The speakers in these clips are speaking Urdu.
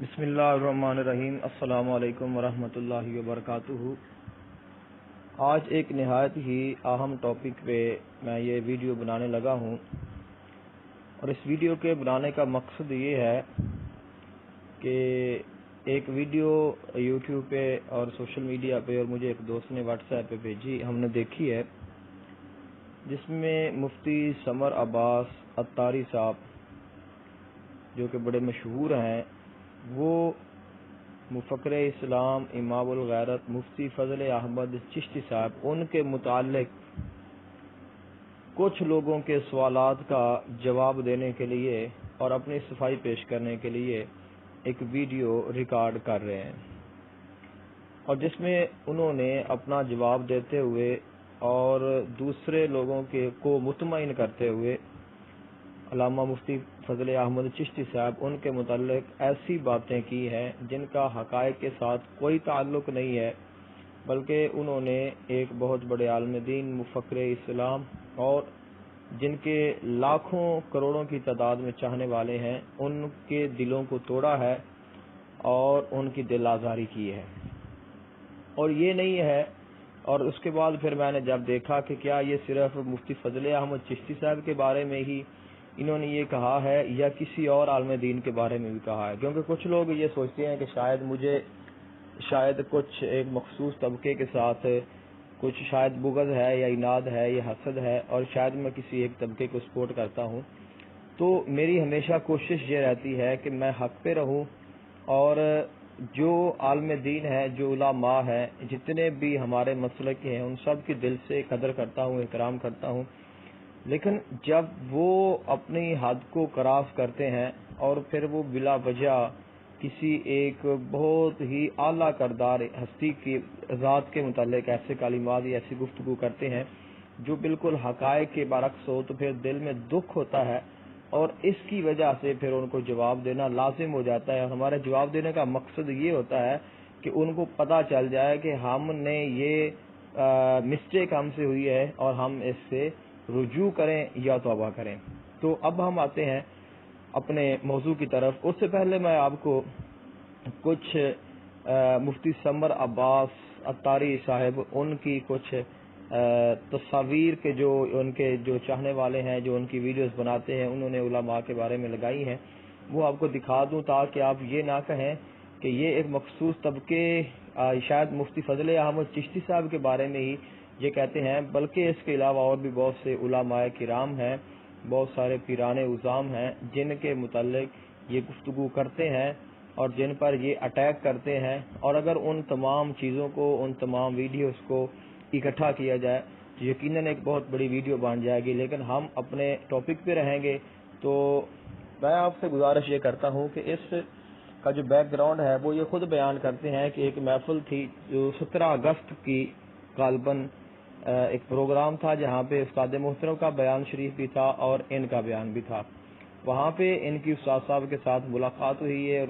بسم اللہ الرحمن الرحیم۔ السلام علیکم ورحمۃ اللہ وبرکاتہ۔ آج ایک نہایت ہی اہم ٹاپک پہ میں یہ ویڈیو بنانے لگا ہوں، اور اس ویڈیو کے بنانے کا مقصد یہ ہے کہ ایک ویڈیو یوٹیوب پہ اور سوشل میڈیا پہ، اور مجھے ایک دوست نے واٹس ایپ پہ بھیجی، ہم نے دیکھی ہے، جس میں مفتی سمر عباس عطاری صاحب جو کہ بڑے مشہور ہیں، وہ مفکر اسلام امام الغیرت مفتی فضل احمد چشتی صاحب ان کے متعلق کچھ لوگوں کے سوالات کا جواب دینے کے لیے اور اپنی صفائی پیش کرنے کے لیے ایک ویڈیو ریکارڈ کر رہے ہیں، اور جس میں انہوں نے اپنا جواب دیتے ہوئے اور دوسرے لوگوں کو مطمئن کرتے ہوئے علامہ مفتی فضل احمد چشتی صاحب ان کے متعلق ایسی باتیں کی ہیں جن کا حقائق کے ساتھ کوئی تعلق نہیں ہے، بلکہ انہوں نے ایک بہت بڑے عالم دین مفکر اسلام اور جن کے لاکھوں کروڑوں کی تعداد میں چاہنے والے ہیں، ان کے دلوں کو توڑا ہے اور ان کی دل آزاری کی ہے۔ اور یہ نہیں ہے، اور اس کے بعد پھر میں نے جب دیکھا کہ کیا یہ صرف مفتی فضل احمد چشتی صاحب کے بارے میں ہی انہوں نے یہ کہا ہے یا کسی اور عالم دین کے بارے میں بھی کہا ہے، کیونکہ کچھ لوگ یہ سوچتے ہیں کہ شاید کچھ ایک مخصوص طبقے کے ساتھ کچھ شاید بغض ہے یا عناد ہے یا حسد ہے، اور شاید میں کسی ایک طبقے کو سپورٹ کرتا ہوں۔ تو میری ہمیشہ کوشش یہ رہتی ہے کہ میں حق پہ رہوں، اور جو عالم دین ہے، جو علماء ہیں، جتنے بھی ہمارے مسلک کے ہیں، ان سب کی دل سے قدر کرتا ہوں، احترام کرتا ہوں، لیکن جب وہ اپنی حد کو کراس کرتے ہیں اور پھر وہ بلا وجہ کسی ایک بہت ہی اعلیٰ کردار ہستی کی ذات کے متعلق ایسے کلمات یا ایسی گفتگو کرتے ہیں جو بالکل حقائق کے برعکس ہو، تو پھر دل میں دکھ ہوتا ہے، اور اس کی وجہ سے پھر ان کو جواب دینا لازم ہو جاتا ہے، اور ہمارے جواب دینے کا مقصد یہ ہوتا ہے کہ ان کو پتہ چل جائے کہ ہم نے یہ مسٹیک ہم سے ہوئی ہے اور ہم اس سے رجوع کریں یا توبہ کریں۔ تو اب ہم آتے ہیں اپنے موضوع کی طرف۔ اس سے پہلے میں آپ کو کچھ مفتی سمر عباس عطاری صاحب ان کی کچھ تصاویر کے جو ان کے جو چاہنے والے ہیں، جو ان کی ویڈیوز بناتے ہیں، انہوں نے علماء کے بارے میں لگائی ہیں، وہ آپ کو دکھا دوں تاکہ آپ یہ نہ کہیں کہ یہ ایک مخصوص طبقے شاید مفتی فضل احمد چشتی صاحب کے بارے میں ہی یہ کہتے ہیں، بلکہ اس کے علاوہ اور بھی بہت سے علماء کرام ہیں، بہت سارے پیران عظام ہیں جن کے متعلق یہ گفتگو کرتے ہیں اور جن پر یہ اٹیک کرتے ہیں، اور اگر ان تمام چیزوں کو، ان تمام ویڈیوز کو اکٹھا کیا جائے تو یقیناً ایک بہت بڑی ویڈیو بن جائے گی، لیکن ہم اپنے ٹاپک پہ رہیں گے۔ تو میں آپ سے گزارش یہ کرتا ہوں کہ اس کا جو بیک گراؤنڈ ہے وہ یہ خود بیان کرتے ہیں کہ ایک محفل تھی جو 17 اگست کی غالباً ایک پروگرام تھا جہاں پہ استاد محترم کا بیان شریف بھی تھا اور ان کا بیان بھی تھا۔ وہاں پہ ان کی استاد صاحب کے ساتھ ملاقات ہوئی ہے، اور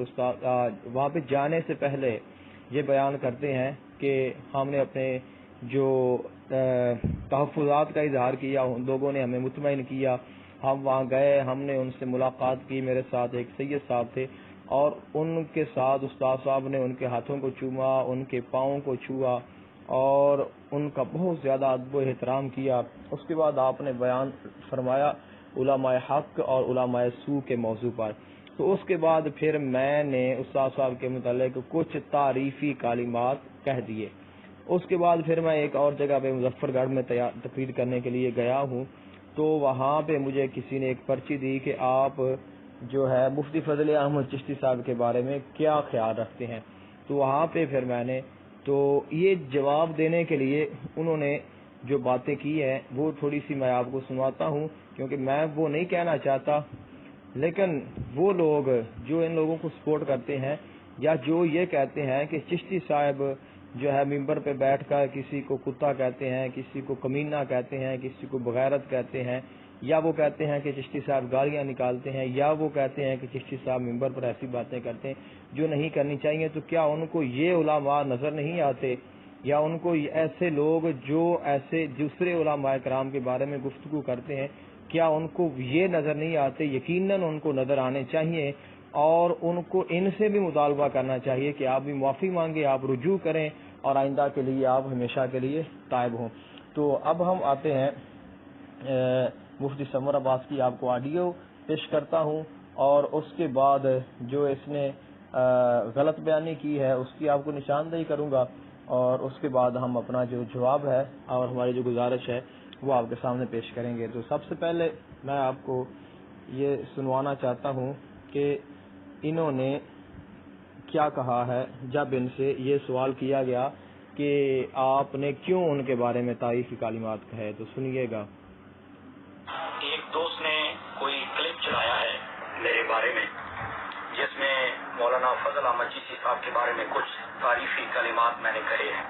وہاں پہ جانے سے پہلے یہ بیان کرتے ہیں کہ ہم نے اپنے جو تحفظات کا اظہار کیا، ان لوگوں نے ہمیں مطمئن کیا، ہم وہاں گئے، ہم نے ان سے ملاقات کی، میرے ساتھ ایک سید صاحب تھے، اور ان کے ساتھ استاد صاحب نے ان کے ہاتھوں کو چوما، ان کے پاؤں کو چھوا اور ان کا بہت زیادہ ادب و احترام کیا۔ اس کے بعد آپ نے بیان فرمایا علماء حق اور علماء سو کے موضوع پر۔ تو اس کے بعد پھر میں نے استاد صاحب کے متعلق کچھ تعریفی کلمات کہہ دیے۔ اس کے بعد پھر میں ایک اور جگہ پہ مظفر گڑھ میں تقریر کرنے کے لیے گیا ہوں، تو وہاں پہ مجھے کسی نے ایک پرچی دی کہ آپ جو ہے مفتی فضل احمد چشتی صاحب کے بارے میں کیا خیال رکھتے ہیں۔ تو وہاں پہ پھر میں نے تو یہ جواب دینے کے لیے انہوں نے جو باتیں کی ہیں وہ تھوڑی سی میں آپ کو سناتا ہوں، کیونکہ میں وہ نہیں کہنا چاہتا، لیکن وہ لوگ جو ان لوگوں کو سپورٹ کرتے ہیں یا جو یہ کہتے ہیں کہ چشتی صاحب جو ہے ممبر پہ بیٹھ کر کسی کو کتا کہتے ہیں، کسی کو کمینہ کہتے ہیں، کسی کو بغیرت کہتے ہیں، یا وہ کہتے ہیں کہ چشتی صاحب گالیاں نکالتے ہیں، یا وہ کہتے ہیں کہ چشتی صاحب ممبر پر ایسی باتیں کرتے ہیں جو نہیں کرنی چاہیے، تو کیا ان کو یہ علماء نظر نہیں آتے، یا ان کو ایسے لوگ جو ایسے دوسرے علماء کرام کے بارے میں گفتگو کرتے ہیں، کیا ان کو یہ نظر نہیں آتے؟ یقیناً ان کو نظر آنے چاہیے، اور ان کو ان سے بھی مطالبہ کرنا چاہیے کہ آپ بھی معافی مانگیں، آپ رجوع کریں اور آئندہ کے لیے آپ ہمیشہ کے لیے تائب ہوں۔ تو اب ہم آتے ہیں مفتی سمر عباس کی آپ کو آڈیو پیش کرتا ہوں، اور اس کے بعد جو اس نے غلط بیانی کی ہے اس کی آپ کو نشاندہی کروں گا، اور اس کے بعد ہم اپنا جو جواب ہے اور ہماری جو گزارش ہے وہ آپ کے سامنے پیش کریں گے۔ تو سب سے پہلے میں آپ کو یہ سنوانا چاہتا ہوں کہ انہوں نے کیا کہا ہے جب ان سے یہ سوال کیا گیا کہ آپ نے کیوں ان کے بارے میں تعریفی کلمات کہے۔ تو سنیے گا۔ ایک دوست نے کوئی کلپ چڑھایا ہے میرے بارے میں جس میں مولانا فضل احمد چشتی صاحب کے بارے میں کچھ تعریفی کلمات میں نے کہے ہیں،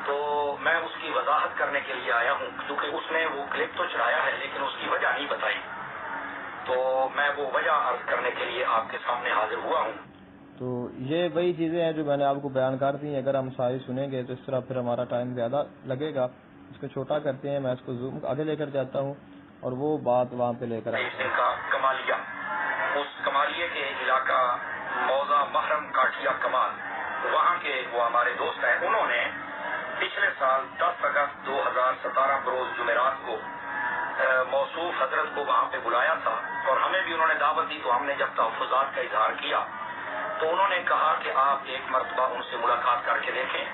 تو میں اس کی وضاحت کرنے کے لیے آیا ہوں، کیونکہ اس نے وہ کلپ تو چڑھایا ہے لیکن اس کی وجہ نہیں بتائی، تو میں وہ وجہ عرض کرنے کے لیے آپ کے سامنے حاضر ہوا ہوں۔ تو یہ وہی چیزیں ہیں جو میں نے آپ کو بیان کر دی ہیں، اگر ہم ساری سنیں گے تو اس طرح پھر ہمارا ٹائم زیادہ لگے گا۔ اس کو چھوٹا کرتے ہیں، میں اس کو زوم آگے لے کر جاتا ہوں اور وہ بات وہاں پہ لے کر آتا ہوں۔ ان کا کمالیہ، اس کمالیے کے علاقہ موضع محرم کاٹیا کمال، وہاں کے وہ ہمارے دوست ہیں، انہوں نے پچھلے سال 10 اگست 2017 بروز جمعرات کو موصوف حضرت کو وہاں پہ بلایا تھا، اور ہمیں بھی انہوں نے دعوت دی، تو ہم نے جب تحفظات کا اظہار کیا تو انہوں نے کہا کہ آپ ایک مرتبہ ان سے ملاقات کر کے دیکھیں،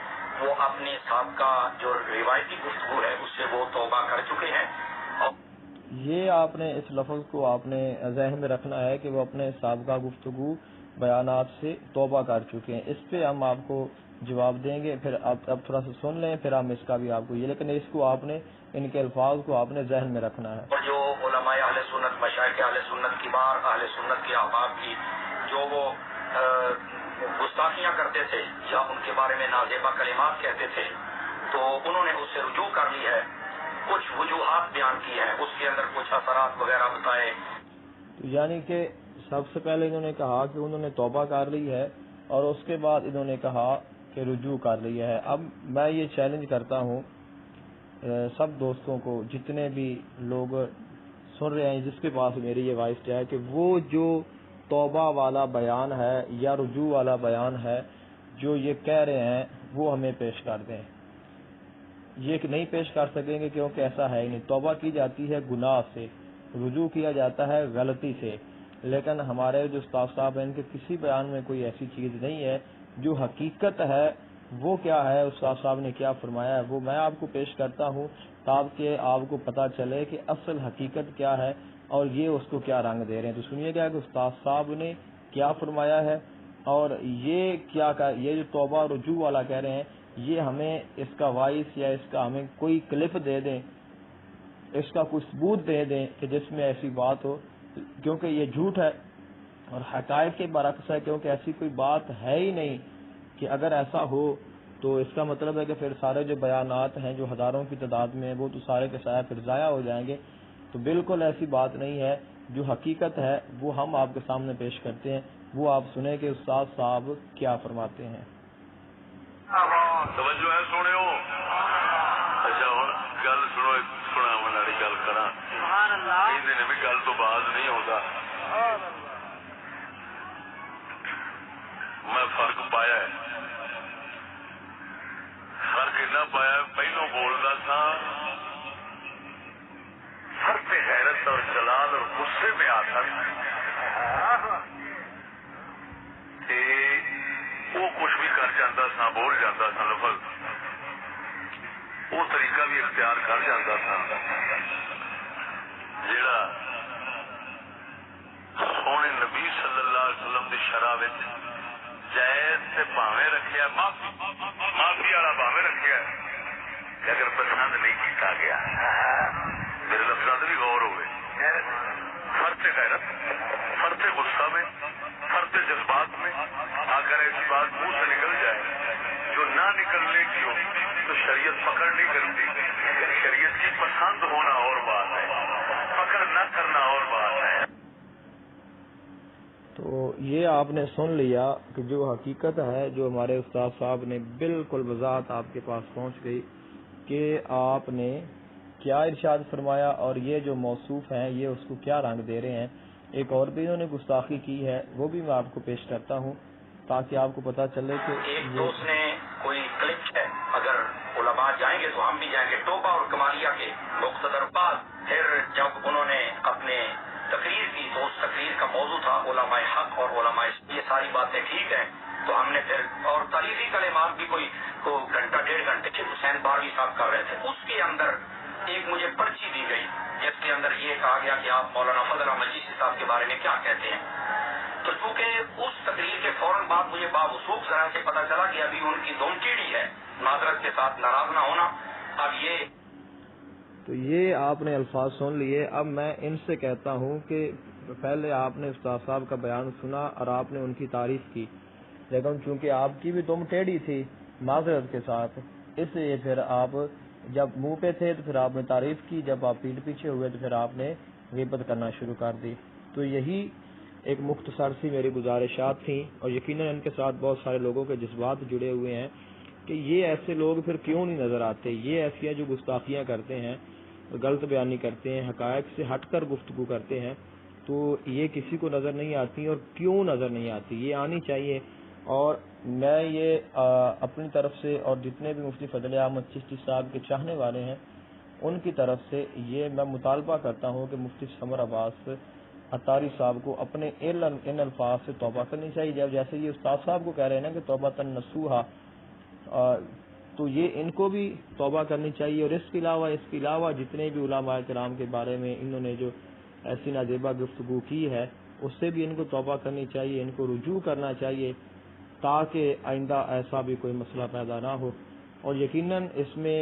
وہ اپنے سابقہ جو روایتی گفتگو ہے اس سے وہ توبہ کر چکے ہیں۔ یہ آپ نے اس لفظ کو آپ نے ذہن میں رکھنا ہے کہ وہ اپنے سابقہ گفتگو بیانات سے توبہ کر چکے ہیں۔ اس پہ ہم آپ کو جواب دیں گے، پھر اب تھوڑا سا سن لیں، پھر ہم اس کا بھی آپ کو یہ، لیکن اس کو آپ نے ان کے الفاظ کو آپ نے ذہن میں رکھنا ہے۔ اور جو علماء اہل سنت، مشائخ اہل سنت، کبار اہل سنت کے احباب کی جو وہ گستاخیاں کرتے تھے یا ان کے بارے میں نازیبا کلمات کہتے تھے، تو انہوں نے اس سے رجوع کر لی ہے، کچھ وجوہات بیان کی ہیں، اس کے اندر کچھ اثرات وغیرہ بتائے۔ یعنی کہ سب سے پہلے انہوں نے کہا کہ انہوں نے توبہ کر لی ہے، اور اس کے بعد انہوں نے کہا کہ رجوع کر لی ہے۔ اب میں یہ چیلنج کرتا ہوں سب دوستوں کو، جتنے بھی لوگ سن رہے ہیں جس کے پاس میری یہ وائس ہے، کہ وہ جو توبہ والا بیان ہے یا رجوع والا بیان ہے جو یہ کہہ رہے ہیں وہ ہمیں پیش کر دیں۔ یہ نہیں پیش کر سکیں گے کیونکہ ایسا ہے ہی نہیں۔ توبہ کی جاتی ہے گناہ سے، رجوع کیا جاتا ہے غلطی سے، لیکن ہمارے جو استاد صاحب ہیں ان کے کسی بیان میں کوئی ایسی چیز نہیں ہے۔ جو حقیقت ہے وہ کیا ہے، استاد صاحب نے کیا فرمایا ہے وہ میں آپ کو پیش کرتا ہوں، تاکہ آپ کو پتہ چلے کہ اصل حقیقت کیا ہے اور یہ اس کو کیا رنگ دے رہے ہیں۔ تو سنیے گا کہ استاد صاحب نے کیا فرمایا ہے، اور یہ کیا یہ جو توبہ رجوع والا کہہ رہے ہیں، یہ ہمیں اس کا وائس یا اس کا ہمیں کوئی کلپ دے دیں، اس کا کوئی ثبوت دے دیں کہ جس میں ایسی بات ہو، کیونکہ یہ جھوٹ ہے اور حقائق کے برعکس ہے، کیونکہ ایسی کوئی بات ہے ہی نہیں کہ اگر ایسا ہو تو اس کا مطلب ہے کہ پھر سارے جو بیانات ہیں جو ہزاروں کی تعداد میں وہ تو سارے کے سارے پھر ضائع ہو جائیں گے۔ تو بالکل ایسی بات نہیں ہے، جو حقیقت ہے وہ ہم آپ کے سامنے پیش کرتے ہیں، وہ آپ سنیں کہ استاد صاحب کیا فرماتے ہیں۔ توجہ ہے سنو، اچھا ہوں گل سنو، سنا والی گل کرا بھی گل تو باز نہیں ہوتا۔ میں فرق پایا ہے، فرق اتنا پایا، پہلو بولتا تھا فرق غیرت اور جلال اور غصے میں آتا کہ وہ کچھ بھی کر جاتا تھا، بول جاتا تھا لفظ، وہ طریقہ بھی اختیار کر جاتا تھا جڑا سونے نبی صلی اللہ علیہ وسلم کی شرح جائز سے بھاویں رکھیا، معافی والا بھاویں رکھیا، اگر پسند نہیں کیتا گیا، میرے لفظات بھی غور ہوئے، فرق غیرت، فرق غصہ میں، فرق جذبات میں اگر ایسی بات منہ سے نکل جائے جو نہ نکلنے کی ہو تو شریعت پکڑ نہیں کرتی، لیکن شریعت کی پسند ہونا اور بات ہے، پکڑ نہ کرنا اور بات ہے۔ تو یہ آپ نے سن لیا کہ جو حقیقت ہے، جو ہمارے استاد صاحب نے بالکل وضاحت آپ کے پاس پہنچ گئی کہ آپ نے کیا ارشاد فرمایا اور یہ جو موصوف ہیں یہ اس کو کیا رنگ دے رہے ہیں۔ ایک اور بھی انہوں نے گستاخی کی ہے، وہ بھی میں آپ کو پیش کرتا ہوں تاکہ آپ کو پتہ چلے کہ ایک دوست نے کوئی کلپ ہے، اگر علماء جائیں گے تو ہم بھی جائیں گے، ٹوبہ اور کمالیہ کے مقتدر بعد پھر جب انہوں نے اپنے تقریر کی تو اس تقریر کا موضوع تھا علماء حق اور علماء، یہ ساری باتیں ٹھیک ہیں، تو ہم نے پھر اور تعریفی کلمات بھی کوئی کو گھنٹہ ڈیڑھ گھنٹے کے حسین باروی صاحب کر رہے تھے، اس کے اندر ایک مجھے پرچی دی گئی جس کے اندر یہ کہا گیا کہ آپ مولانا فضل احمد چشتی صاحب کے بارے میں کیا کہتے ہیں. تو چونکہ اس تقریر کے فوراً بعد مجھے باوثوق ذرائع سے پتا چلا کہ ابھی ان کی دم ٹیڑھی ہے، معذرت کے ساتھ ناراض نہ ہونا. اب یہ تو یہ آپ نے الفاظ سن لیے. اب میں ان سے کہتا ہوں کہ پہلے آپ نے استاد صاحب کا بیان سنا اور آپ نے ان کی تعریف کی، لیکن چونکہ آپ کی بھی دم ٹیڑھی تھی معذرت کے ساتھ، اس لیے پھر آپ جب منہ پہ تھے تو پھر آپ نے تعریف کی، جب آپ پیٹھ پیچھے ہوئے تو پھر آپ نے غیبت کرنا شروع کر دی. تو یہی ایک مختصر سی میری گزارشات تھیں، اور یقیناً ان کے ساتھ بہت سارے لوگوں کے جذبات جڑے ہوئے ہیں کہ یہ ایسے لوگ پھر کیوں نہیں نظر آتے. یہ ایسی جو گستاخیاں کرتے ہیں، غلط بیانی کرتے ہیں، حقائق سے ہٹ کر گفتگو کرتے ہیں، تو یہ کسی کو نظر نہیں آتی. اور کیوں نظر نہیں آتی، یہ آنی چاہیے. اور میں یہ اپنی طرف سے اور جتنے بھی مفتی فضل احمد چشتی صاحب کے چاہنے والے ہیں ان کی طرف سے یہ میں مطالبہ کرتا ہوں کہ مفتی سمر عباس عطاری صاحب کو اپنے ان الفاظ سے توبہ کرنی چاہیے. جب جیسے یہ استاد صاحب کو کہہ رہے ہیں نا کہ توبہ تن نصوحا، تو یہ ان کو بھی توبہ کرنی چاہیے. اور اس کے علاوہ جتنے بھی علماء کرام کے بارے میں انہوں نے جو ایسی نازیبہ گفتگو کی ہے اس سے بھی ان کو توبہ کرنی چاہیے، ان کو رجوع کرنا چاہیے تاکہ آئندہ ایسا بھی کوئی مسئلہ پیدا نہ ہو. اور یقیناً اس میں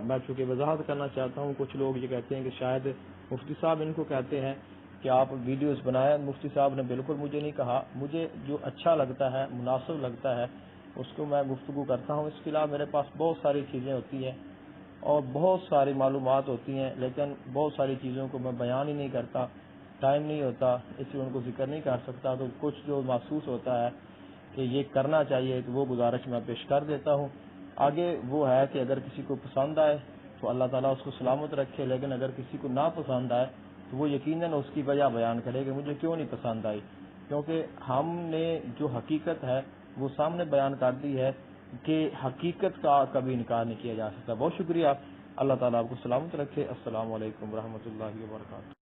میں چونکہ وضاحت کرنا چاہتا ہوں، کچھ لوگ یہ کہتے ہیں کہ شاید مفتی صاحب ان کو کہتے ہیں کہ آپ ویڈیوز بنائیں. مفتی صاحب نے بالکل مجھے نہیں کہا، مجھے جو اچھا لگتا ہے، مناسب لگتا ہے اس کو میں گفتگو کرتا ہوں. اس کے علاوہ میرے پاس بہت ساری چیزیں ہوتی ہیں اور بہت ساری معلومات ہوتی ہیں، لیکن بہت ساری چیزوں کو میں بیان ہی نہیں کرتا، ٹائم نہیں ہوتا، اس لیے ان کو ذکر نہیں کر سکتا. تو کچھ جو محسوس ہوتا ہے کہ یہ کرنا چاہیے تو وہ گزارش میں پیش کر دیتا ہوں. آگے وہ ہے کہ اگر کسی کو پسند آئے تو اللہ تعالیٰ اس کو سلامت رکھے، لیکن اگر کسی کو نہ پسند آئے تو وہ یقیناً اس کی وجہ بیان کرے کہ مجھے کیوں نہیں پسند آئی، کیونکہ ہم نے جو حقیقت ہے وہ سامنے بیان کر دی ہے کہ حقیقت کا کبھی انکار نہیں کیا جا سکتا. بہت شکریہ. اللہ تعالیٰ آپ کو سلامت رکھے. السلام علیکم ورحمۃ اللہ وبرکاتہ.